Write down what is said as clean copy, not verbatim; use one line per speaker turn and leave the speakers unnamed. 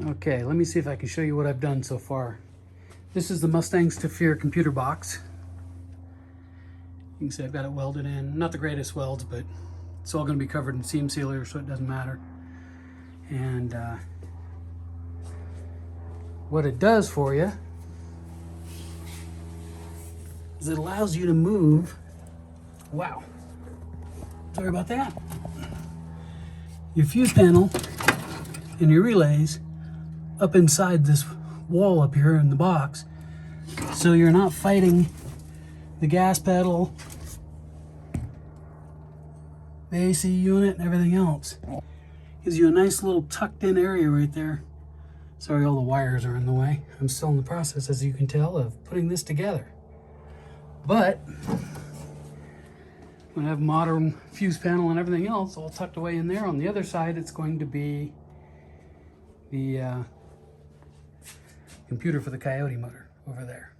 Okay, let me see if I can show you what I've done so far. This is the Mustangs to Fear computer box. You can see I've got it welded in. Not the greatest welds, but it's all going to be covered in seam sealer, so it doesn't matter. And what it does for you is it allows you to move, wow, sorry about that, your fuse panel and your relays up inside this wall up here in the box, so you're not fighting the gas pedal, the AC unit, and everything else. Gives you a nice little tucked in area right there. Sorry, all the wires are in the way. I'm still in the process, as you can tell, of putting this together. But I have modern fuse panel and everything else all tucked away in there. On the other side, it's going to be the computer for the Coyote motor over there.